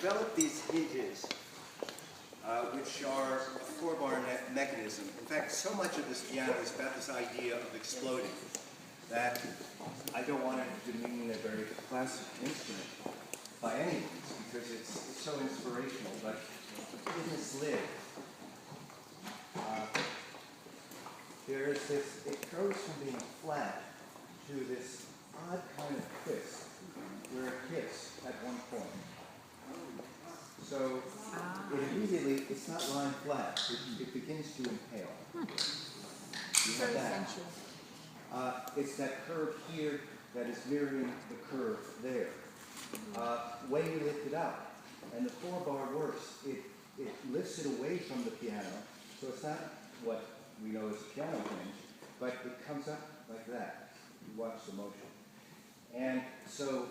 developed these hinges, which are a four-bar mechanism. In fact, so much of this piano is about this idea of exploding that I don't want to demean a very classic instrument by any means, because it's so inspirational. But in this lid, there is this, it goes from being flat to this odd kind of twist, where it hits at one point. So it immediately, it's not lying flat, it begins to impale. You have that. It's that curve here that is mirroring the curve there. When you lift it up, and the four-bar works, it lifts it away from the piano, so it's not what we know as a piano hinge, but it comes up like that. You watch the motion. And so,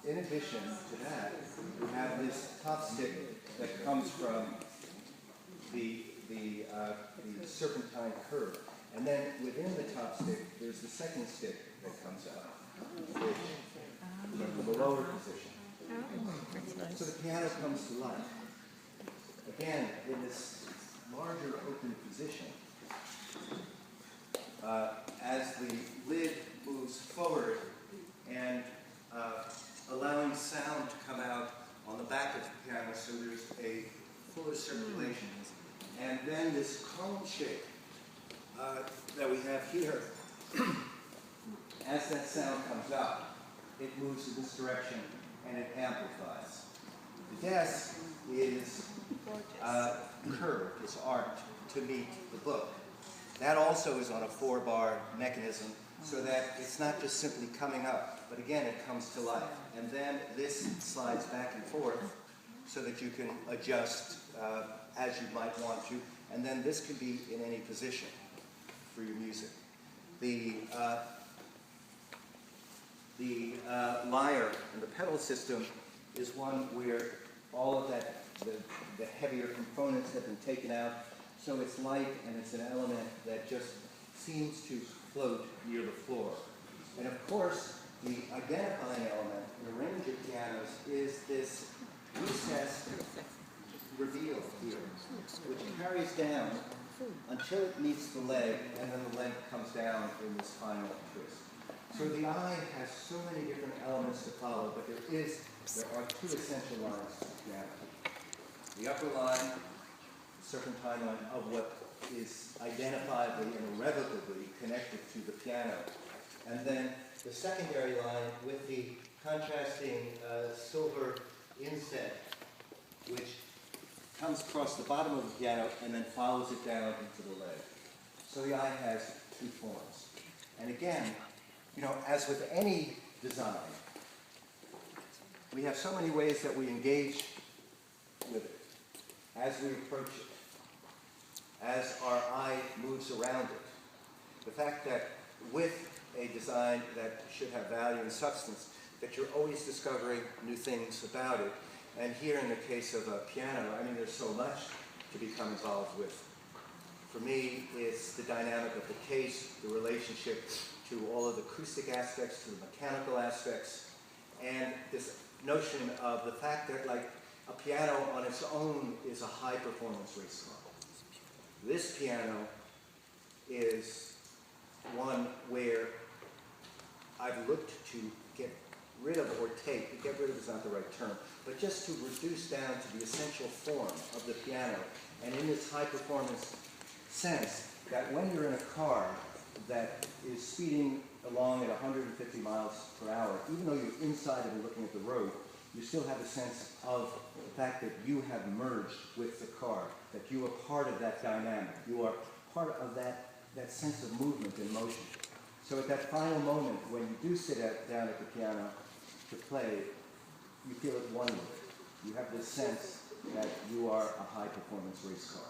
in addition to that, we have this top stick that comes from the serpentine curve. And then within the top stick, there's the second stick that comes out, which from the lower position. So the piano comes to life. Again, in this larger open position, as the lid moves forward and allowing sound to come out on the back of the piano, so there's a fuller circulation. And then this cone shape that we have here, as that sound comes out, it moves in this direction and it amplifies. The desk is curved, it's arced to meet the book. That also is on a four-bar mechanism, so that it's not just simply coming up, but again, it comes to life. And then this slides back and forth so that you can adjust as you might want to. And then this can be in any position for your music. The lyre and the pedal system is one where all of that, the heavier components have been taken out, so it's light and it's an element that just seems to float near the floor. And of course, the identifying element in a range of pianos is this recessed reveal here, which carries down until it meets the leg, and then the leg comes down in this final twist. So the eye has so many different elements to follow, but there are two essential lines to the piano. The upper line, the serpentine line of what is identifiably and irrevocably connected to the piano. And then the secondary line with the contrasting silver inset, which comes across the bottom of the piano and then follows it down into the leg. So the eye has two forms. And again, you know, as with any design, we have so many ways that we engage with it, as we approach it, as our eye moves around it. The fact that with a design that should have value and substance, that you're always discovering new things about it. And here in the case of a piano, I mean, there's so much to become involved with. For me, it's the dynamic of the case, the relationship to all of the acoustic aspects, to the mechanical aspects, and this notion of the fact that, like, a piano on its own is a high-performance race car. This piano is one where I've looked to get rid of, or take, get rid of is not the right term, but just to reduce down to the essential form of the piano, and in this high-performance sense, that when you're in a car that is speeding along at 150 miles per hour, even though you're inside and looking at the road, you still have a sense of the fact that you have merged with the car, that you are part of that dynamic. You are part of that sense of movement and motion. So at that final moment, when you do sit down at the piano to play, you feel at one with it. You have this sense that you are a high-performance race car.